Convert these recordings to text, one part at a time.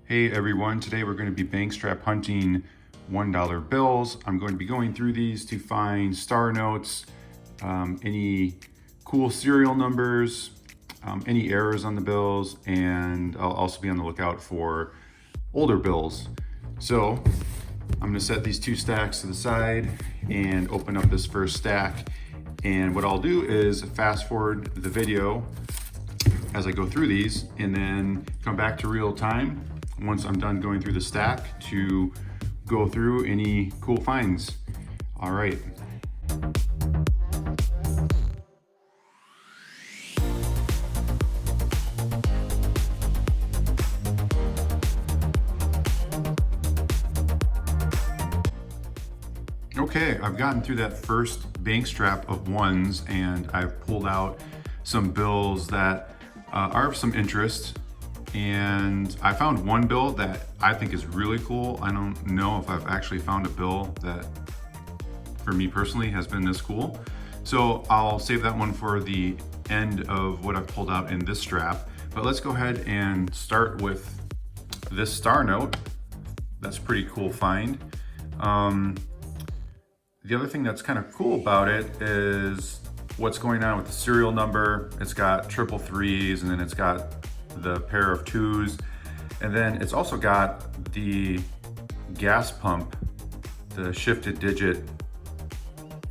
Hey everyone, today we're going to be bank strap hunting $1 bills. I'm going to be going through these to find star notes, any cool serial numbers, any errors on the bills, and I'll also be on the lookout for older bills. So I'm going to set these two stacks to the side and open up this first stack. And what I'll do is fast forward the video as I go through these and then come back to real time once I'm done going through the stack to go through any cool finds. All right. Okay, I've gotten through that first bank strap of ones and I've pulled out some bills that are of some interest. And I found one bill that I think is really cool. I don't know if I've actually found a bill that, for me personally, has been this cool. So I'll save that one for the end of what I've pulled out in this strap. But let's go ahead and start with this star note. That's a pretty cool find. The other thing that's kind of cool about it is what's going on with the serial number. It's got triple threes, and then it's got the pair of twos, and then it's also got the gas pump, the shifted digit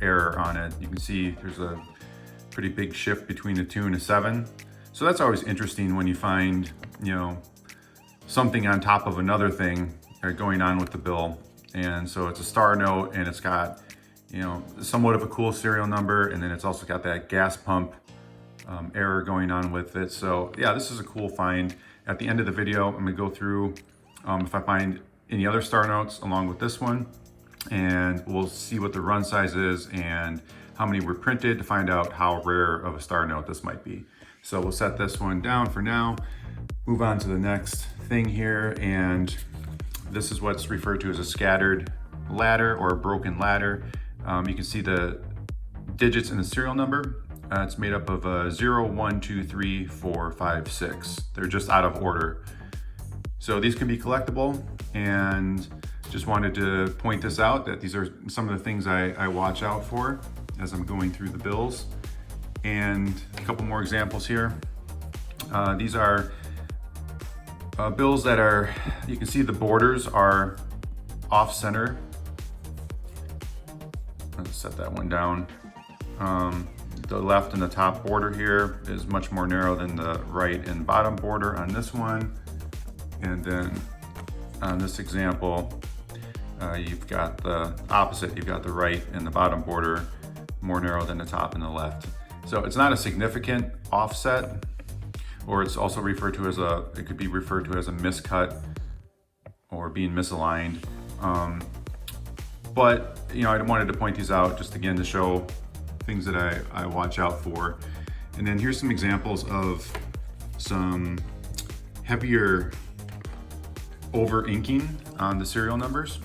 error on it. You can see there's a pretty big shift between a 2 and a 7. So that's always interesting when you find, something on top of another thing going on with the bill. And so it's a star note, and it's got, somewhat of a cool serial number, and then it's also got that gas pump error going on with it. So yeah, this is a cool find. At the end of the video, I'm gonna go through if I find any other star notes along with this one, and we'll see what the run size is and how many were printed to find out how rare of a star note this might be. So we'll set this one down for now, move on to the next thing here, and this is what's referred to as a scattered ladder or a broken ladder. You can see the digits in the serial number. It's made up of 0, 1, 2, 3, 4, 5, 6. They're just out of order. So these can be collectible, and just wanted to point this out, that these are some of the things I watch out for as I'm going through the bills. And a couple more examples here. These are bills that are, you can see the borders are off center. Let's set that one down. The left and the top border here is much more narrow than the right and bottom border on this one. And then on this example, you've got the opposite. You've got the right and the bottom border more narrow than the top and the left. So it's not a significant offset, or it's also referred to as it could be referred to as a miscut or being misaligned. But I wanted to point these out just again to show things that I watch out for. And then here's some examples of some heavier over inking on the serial numbers.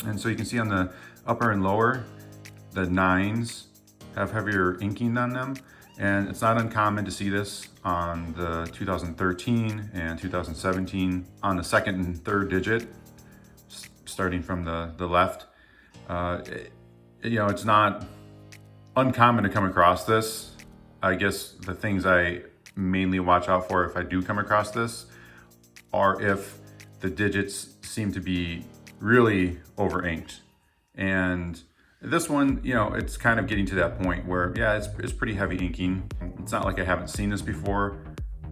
And so you can see on the upper and lower, the 9s have heavier inking on them. And it's not uncommon to see this on the 2013 and 2017 on the second and third digit, starting from the left. It's not uncommon to come across this. I guess the things I mainly watch out for if I do come across this are if the digits seem to be really over inked. And this one, it's kind of getting to that point where, yeah, it's pretty heavy inking. It's not like I haven't seen this before,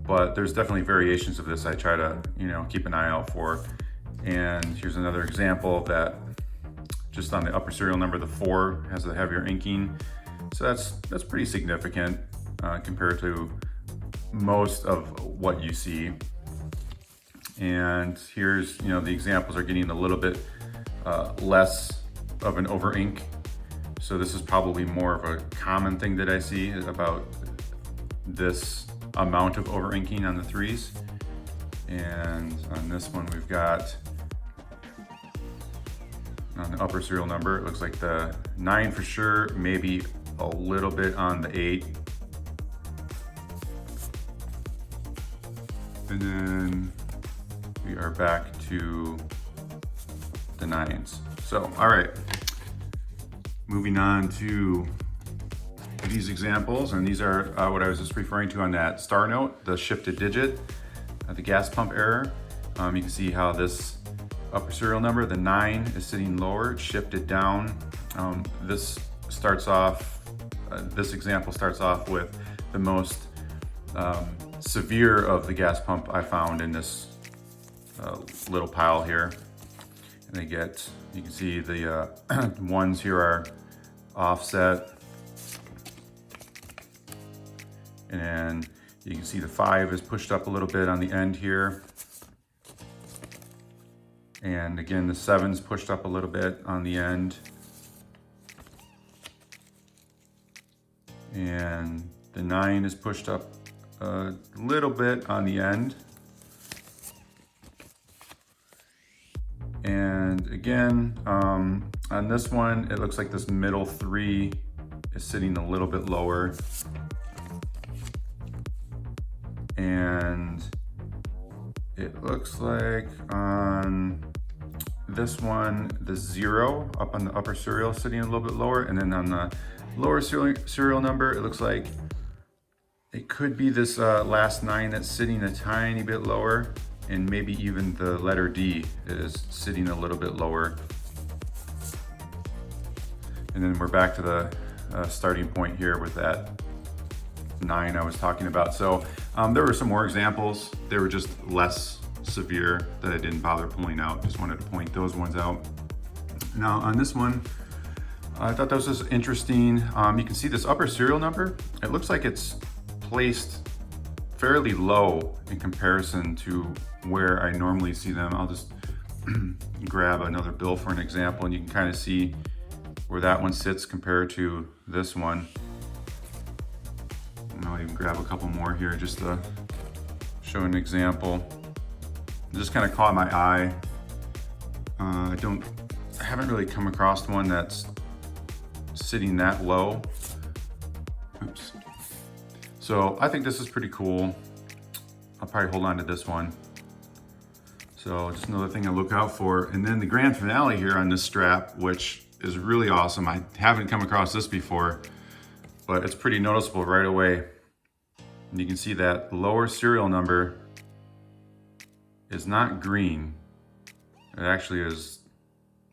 but there's definitely variations of this I try to, keep an eye out for. And here's another example of that. Just on the upper serial number, the 4 has the heavier inking. So that's pretty significant compared to most of what you see. And here's, the examples are getting a little bit less of an over ink. So this is probably more of a common thing that I see about this amount of over inking on the 3s. And on this one, we've got, on the upper serial number, it looks like the 9 for sure, maybe a little bit on the 8. And then we are back to the 9s. So, all right, moving on to these examples, and these are what I was just referring to on that star note, the shifted digit, the gas pump error. You can see how this upper serial number, the 9, is sitting lower, it's shifted down. This example starts off with the most severe of the gas pump I found in this little pile here. And you can see the ones here are offset. And you can see the 5 is pushed up a little bit on the end here. And again, the 7's pushed up a little bit on the end. And the 9 is pushed up a little bit on the end. And again, on this one, it looks like this middle 3 is sitting a little bit lower. And it looks like on this one, the 0 up on the upper serial is sitting a little bit lower. And then on the lower serial number, it looks like it could be this last 9 that's sitting a tiny bit lower. And maybe even the letter D is sitting a little bit lower. And then we're back to the starting point here with that 9 I was talking about. So there were some more examples. They were just less severe that I didn't bother pulling out. Just wanted to point those ones out. Now on this one, I thought this was interesting. You can see this upper serial number. It looks like it's placed fairly low in comparison to where I normally see them. I'll just grab another bill for an example, and you can kind of see where that one sits compared to this one. And I'll even grab a couple more here just to show an example. It just kind of caught my eye. I haven't really come across one that's sitting that low. Oops. So I think this is pretty cool. I'll probably hold on to this one. So just another thing I look out for. And then the grand finale here on this strap, which is really awesome. I haven't come across this before, but it's pretty noticeable right away. And you can see that lower serial number is not green. It actually is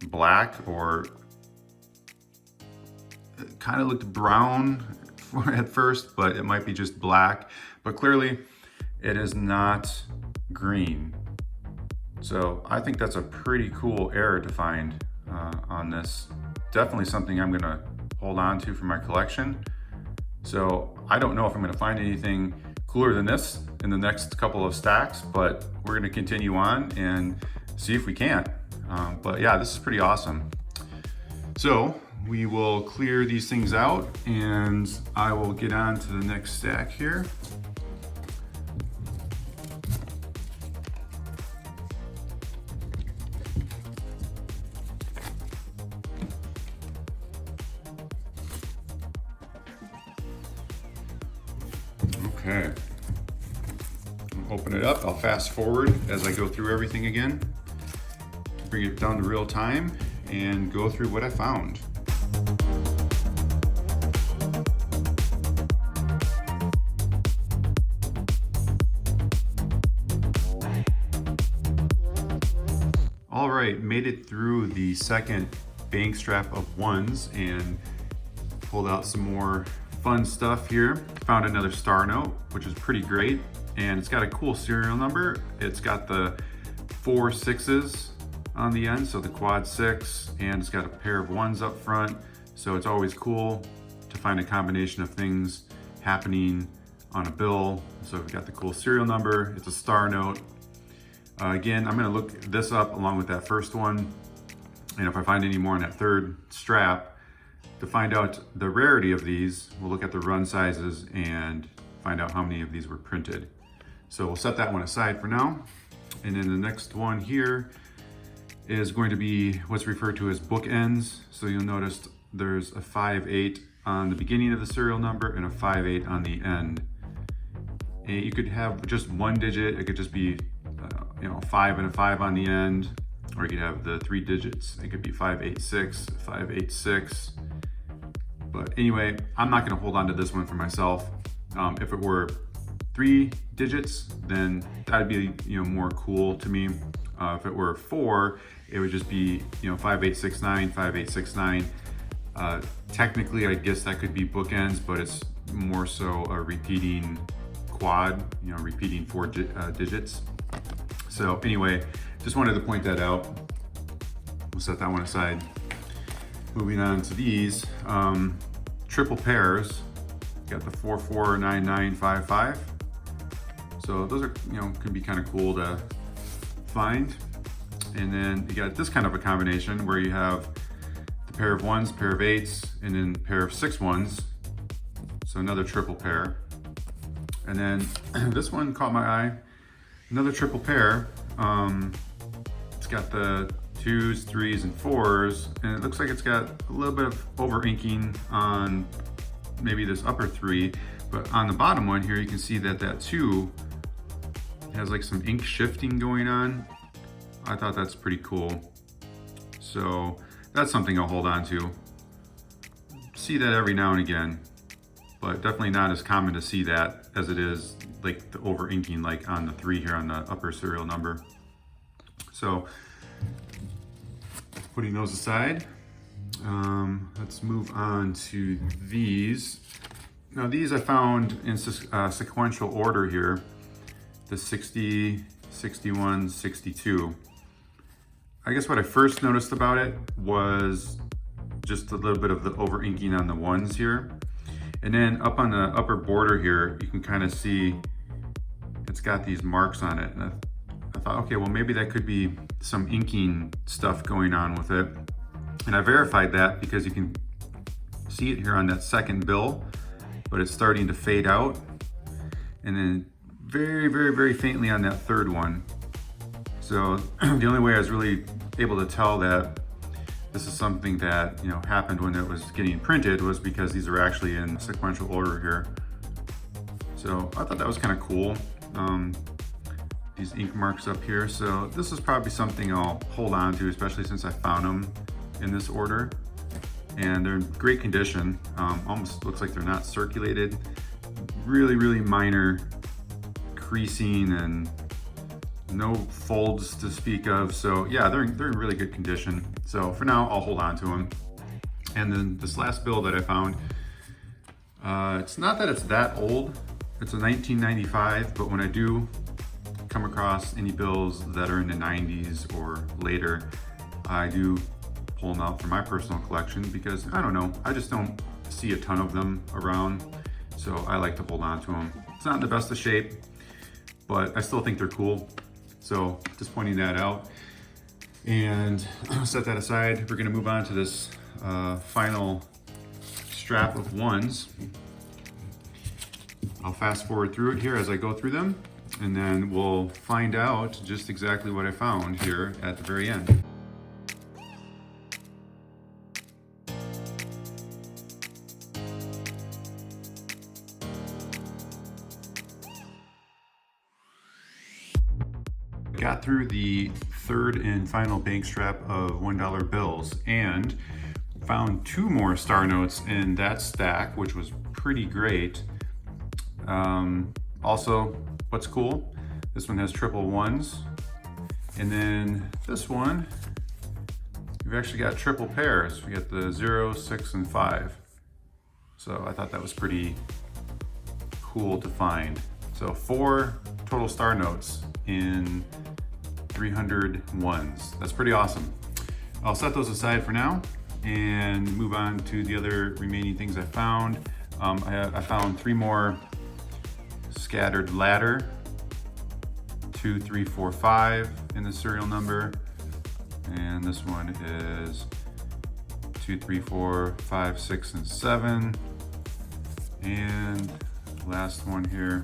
black, or it kind of looked brown at first, but it might be just black. But clearly it is not green. So I think that's a pretty cool error to find on this. Definitely something I'm gonna hold on to for my collection. So I don't know if I'm gonna find anything cooler than this in the next couple of stacks, but we're gonna continue on and see if we can. But yeah, this is pretty awesome. So we will clear these things out and I will get on to the next stack here. Okay, I'll open it up. I'll fast forward as I go through everything again, bring it down to real time and go through what I found. All right, made it through the second bank strap of ones and pulled out some more fun stuff here. Found another star note, which is pretty great. And it's got a cool serial number. It's got the 4 6s on the end, so the quad 6, and it's got a pair of 1s up front. So it's always cool to find a combination of things happening on a bill. So we've got the cool serial number. It's a star note. Again, I'm gonna look this up along with that first one. And if I find any more on that third strap, to find out the rarity of these, we'll look at the run sizes and find out how many of these were printed. So we'll set that one aside for now. And then the next one here is going to be what's referred to as bookends. So you'll notice there's a 5-8 on the beginning of the serial number and a 5-8 on the end. And you could have just one digit, it could just be 5 and a 5 on the end, or you could have the 3 digits. It could be 586, 586. But anyway, I'm not going to hold on to this one for myself. If it were 3 digits, then that'd be more cool to me. If it were 4, it would just be 5869, 5869. Technically, I guess that could be bookends, but it's more so a repeating quad, repeating 4 digits. So anyway, just wanted to point that out. We'll set that one aside. Moving on to these triple pairs. Got the 449955. So those are could be kind of cool to find. And then you got this kind of a combination where you have the pair of 1s, pair of 8s, and then a pair of 6 1s. So another triple pair. And then this one caught my eye. Another triple pair. It's got the 2s, 3s, and 4s, and it looks like it's got a little bit of over inking on maybe this upper 3, but on the bottom one here you can see that that 2 has like some ink shifting going on. I thought that's pretty cool. So that's something I'll hold on to. See that every now and again, but definitely not as common to see that as it is like the over inking like on the 3 here on the upper serial number. So putting those aside, let's move on to these. Now these I found in sequential order here, the 60, 61, 62. I guess what I first noticed about it was just a little bit of the over inking on the 1s here. And then up on the upper border here, you can kind of see it's got these marks on it. And I thought, okay, well maybe that could be some inking stuff going on with it. And I verified that because you can see it here on that second bill, but it's starting to fade out. And then very, very, very faintly on that third one. So the only way I was really able to tell that this is something that happened when it was getting printed was because these are actually in sequential order here. So I thought that was kind of cool. These ink marks up here. So this is probably something I'll hold on to, especially since I found them in this order. And they're in great condition. Almost looks like they're not circulated. Really, really minor creasing and no folds to speak of. So yeah, they're in really good condition. So for now, I'll hold on to them. And then this last bill that I found, it's not that it's that old. It's a 1995, but when I do come across any bills that are in the 90s or later, I do pull them out for my personal collection because I don't know, I just don't see a ton of them around. So I like to hold on to them. It's not in the best of shape, but I still think they're cool. So just pointing that out. And I'll set that aside. We're gonna move on to this final strap of 1s. I'll fast forward through it here as I go through them, and then we'll find out just exactly what I found here at the very end. Got through the third and final bank strap of $1 bills and found 2 more star notes in that stack, which was pretty great. Also, what's cool, this one has triple 1s, and then this one, we've actually got triple pairs. We got the 0, 6, and 5. So I thought that was pretty cool to find. So 4 total star notes in 300 1s. That's pretty awesome. I'll set those aside for now and move on to the other remaining things I found. I found 3 more scattered ladder, 2, 3, 4, 5 in the serial number, and this one is 2, 3, 4, 5, 6, and 7, and last one here,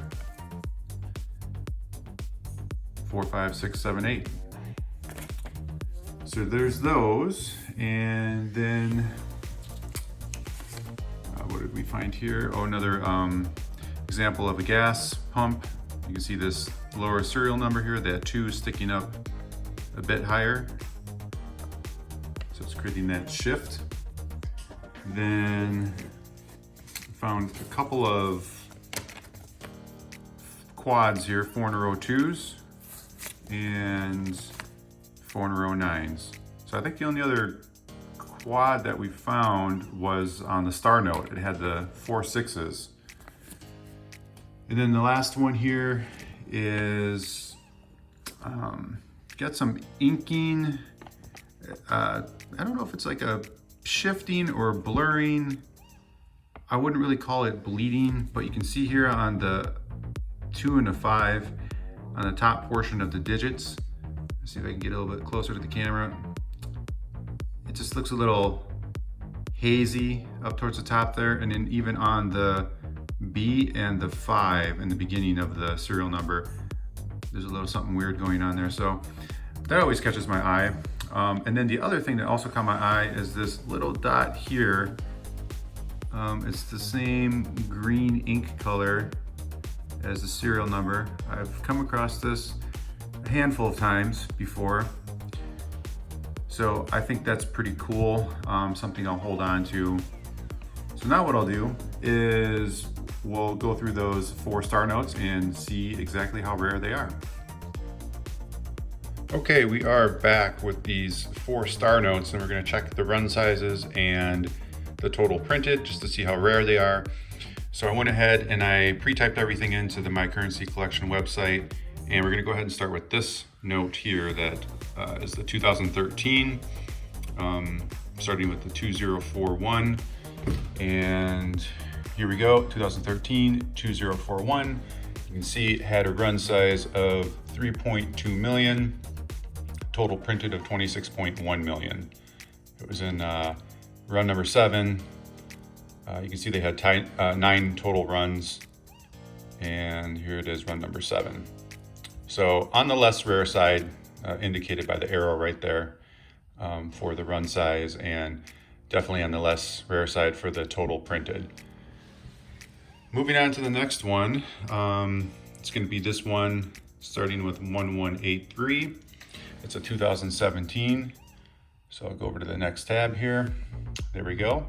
4, 5, 6, 7, 8. So there's those, and then what did we find here? Oh, another example of a gas pump. You can see this lower serial number here, that 2 sticking up a bit higher. So it's creating that shift. Then found a couple of quads here, 4 in a row 2s and 4 in a row 9s. So I think the only other quad that we found was on the star note. It had the 4 6s. And then the last one here is got some inking. I don't know if it's like a shifting or blurring. I wouldn't really call it bleeding, but you can see here on the 2 and a 5 on the top portion of the digits. Let's see if I can get a little bit closer to the camera. It just looks a little hazy up towards the top there, and then even on the B and the 5 in the beginning of the serial number, there's a little something weird going on there. So that always catches my eye. And then the other thing that also caught my eye is this little dot here. It's the same green ink color as the serial number. I've come across this a handful of times before. So I think that's pretty cool, something I'll hold on to. So now what I'll do is we'll go through those 4 star notes and see exactly how rare they are. Okay, we are back with these 4 star notes, and we're going to check the run sizes and the total printed just to see how rare they are. So I went ahead and I pre-typed everything into the My Currency Collection website, and we're going to go ahead and start with this note here that is the 2013, starting with the 2041, and here we go, 2013 2041. You can see it had a run size of 3.2 million, total printed of 26.1 million. It was in run number 7. You can see they had 9 total runs, and here it is, run number 7. So on the less rare side, indicated by the arrow right there, for the run size, and definitely on the less rare side for the total printed. Moving on to the next one, it's going to be this one starting with 1183. It's a 2017. So I'll go over to the next tab here. There we go.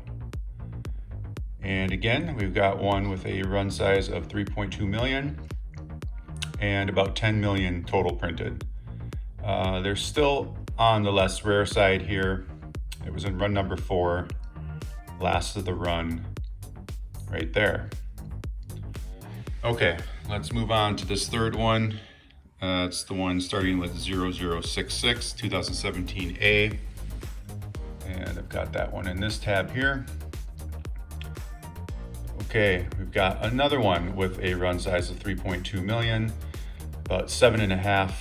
And again, we've got one with a run size of 3.2 million and about 10 million total printed. They're still on the less rare side here. It was in run number 4, last of the run right there. Okay, let's move on to this third one. It's the one starting with 0066, 2017A. And I've got that one in this tab here. Okay, we've got another one with a run size of 3.2 million, about 7.5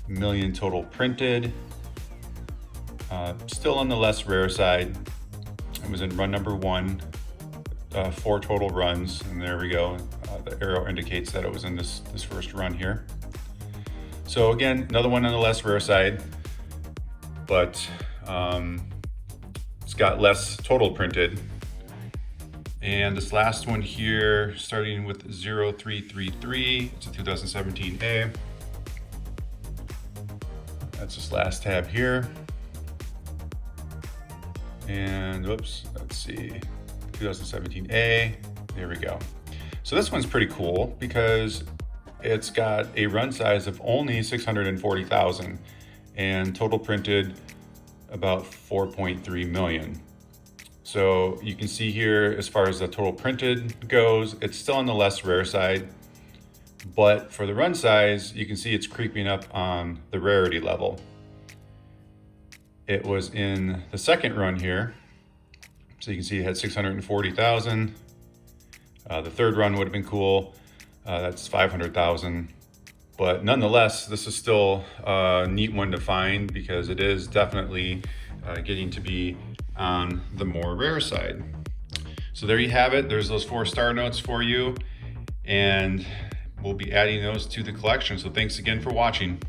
million total printed. Still on the less rare side. It was in run number 1, 4 total runs, and there we go. The arrow indicates that it was in this first run here. So again, another one on the less rare side, but it's got less total printed. And this last one here, starting with 0333, it's a 2017A. That's this last tab here. And whoops, let's see, 2017A, there we go. So this one's pretty cool because it's got a run size of only 640,000 and total printed about 4.3 million. So you can see here, as far as the total printed goes, it's still on the less rare side, but for the run size, you can see it's creeping up on the rarity level. It was in the second run here, so you can see it had 640,000. The third run would have been cool. That's 500,000. But nonetheless, this is still a neat one to find because it is definitely getting to be on the more rare side. So there you have it. There's those 4 star notes for you, and we'll be adding those to the collection. So thanks again for watching.